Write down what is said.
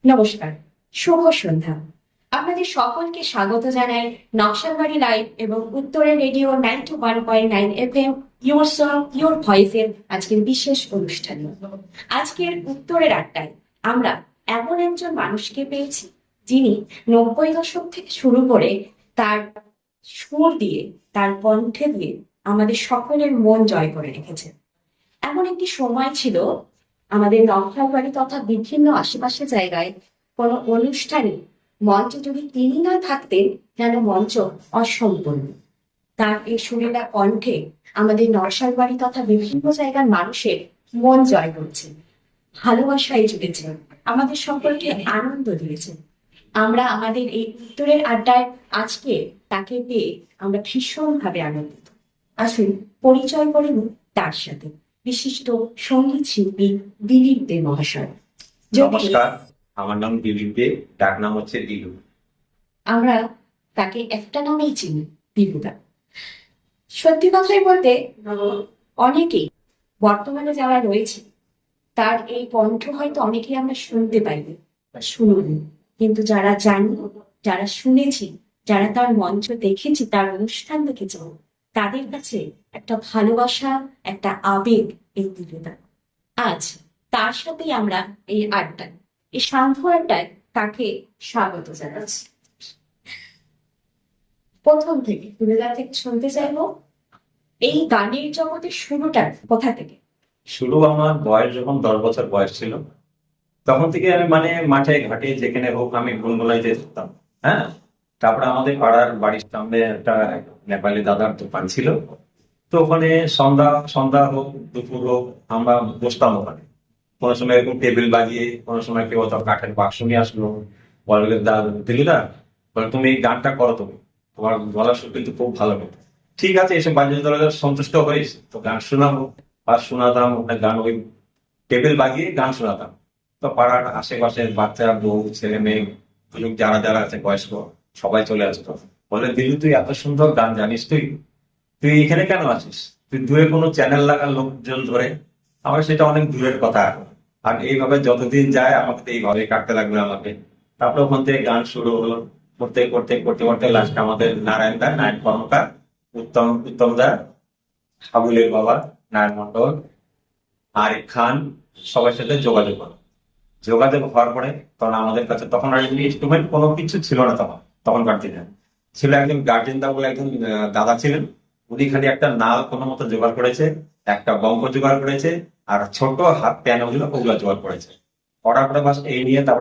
নমস্কার, শুভ সন্ধ্যা। আপনাদের সকলকে স্বাগত জানাই নকশালবাড়ি লাইভ এবং উত্তরের radio 91.9 FM your song your ভয়েসের আজকের বিশেষ অনুষ্ঠানে। আজকের উত্তরের আড্ডায় আমরা এমন একজন মানুষকে পেয়েছি যিনি 90 দশক থেকে শুরু করে তার সুর দিয়ে, তার কণ্ঠে দিয়ে আমাদের সকলের মন জয় করে রেখেছেন। এমন একটি সময় ছিল আমাদের নকশালবাড়ি তথা বিভিন্ন আশেপাশে জায়গায় কোনো অনুষ্ঠানে মঞ্চে যদি তিনি না থাকতেন যেন মঞ্চ অসম্পূর্ণ। তার এই সুরেলা কণ্ঠে আমাদের নকশালবাড়ি তথা বিভিন্ন জায়গার মানুষের মন জয় করেছেন, ভালোবাসায় জুড়েছেন, আমাদের সকলকে আনন্দ দিয়েছেন। আমরা আমাদের এই উত্তরের আড্ডায় আজকে তাকে পেয়ে আমরা ভীষণভাবে আনন্দিত। আসুন পরিচয় করে নিই তার সাথে, বিশিষ্ট সঙ্গীত শিল্পী দিলীপ দে মহাশয়। নমস্কার, আমার নাম দিলীপ দে, ডাক নাম হচ্ছে দিলু। আমরা তাকে একটা নামেই চিনি, দিলুদা। সত্যি কথাই বলতে অনেকেই বর্তমানে যারা রয়েছে তার এই কণ্ঠ হয়তো অনেকেই আমরা শুনতে পাইনি বা শুনিনি, কিন্তু যারা জানি, যারা শুনেছি, যারা তার মঞ্চ দেখেছি, তার অনুষ্ঠান দেখেছি, তাদের কাছে একটা ভালোবাসা, একটা আবেগ এই দিলুদা। আজ তার সাথেই আমরা এই আড্ডায়, এই সান্ধ্য আড্ডায় তাকে স্বাগত জানাচ্ছি। প্রথম থেকে দিলুদা থেকে শুনতে চাইবো এই গানের জগতের শুরুটা কোথা থেকে? শুরু আমার বয়স যখন 10 বছর বয়স ছিল, তখন থেকে আমি মাঠে ঘাটে যেখানে হোক আমি গুনগুনাইতে থাকতাম। হ্যাঁ, তারপরে আমাদের পাড়ার বাড়ির সামনে একটা নেপালি দাদার দোকান ছিল। তো ওখানে সন্ধ্যা সন্ধ্যা হোক দুপুর হোক আমরা বসতাম ওখানে। কোনো সময় এরকম টেবিল বাজিয়ে, কোনো সময় কেউ তো কাঠের বাক্স নিয়ে আসলো, বলবে দিলুদা, বলে তুমি এই গানটা করো, তুমি তোমার গলার সুর কিন্তু খুব ভালো হবে। ঠিক আছে, এসব বাজিয়ে তোরা সন্তুষ্ট হইস, তো গান শোনাবো। আর শোনাতাম ওখানে গান, ওই টেবিল বাজিয়ে গান শোনাতাম। তো পাড়ার আশেপাশের বাচ্চা, বউ, ছেলে মেয়ে, যারা যারা আছে বয়স্ক, সবাই চলে আসতো। বলে দিলু, তুই এত সুন্দর গান জানিস, তুই তুই এখানে কেন আছিস? তুই দূরে কোনো চ্যানেল লাগা লোকজন ধরে। আমার সেটা অনেক দূরের কথা এখন। আর এইভাবে যতদিন যায় আমাকে তো এইভাবে কাটতে লাগবে আমাকে। তারপরে ওখান থেকে গান শুরু হলো, করতে করতে করতে করতে লাস্ট আমাদের নারায়ণ দা, নারায়ণ কর্মকার, উত্তম দা, হাবুলের বাবা নারায়ণ মন্ডল, আরিফ খান, সবার সাথে যোগাযোগ হলো। যোগাযোগ হওয়ার পরে তখন আমাদের কাছে তখন আর ইনস্ট্রুমেন্ট কোনো কিছু ছিল না। তখনকার দিনে ছিল একজন গার্জেন দা বলে একজন দাদা ছিলেন। উনি খালি একটা নাল কোনো মতো জোগাড় করেছে, একটা বঙ্ক জোগাড় করেছে, আর ছোট হাত পিয়ানো ওগুলো জোগাড় করেছে। করার পরে বাস এই নিয়ে তারপর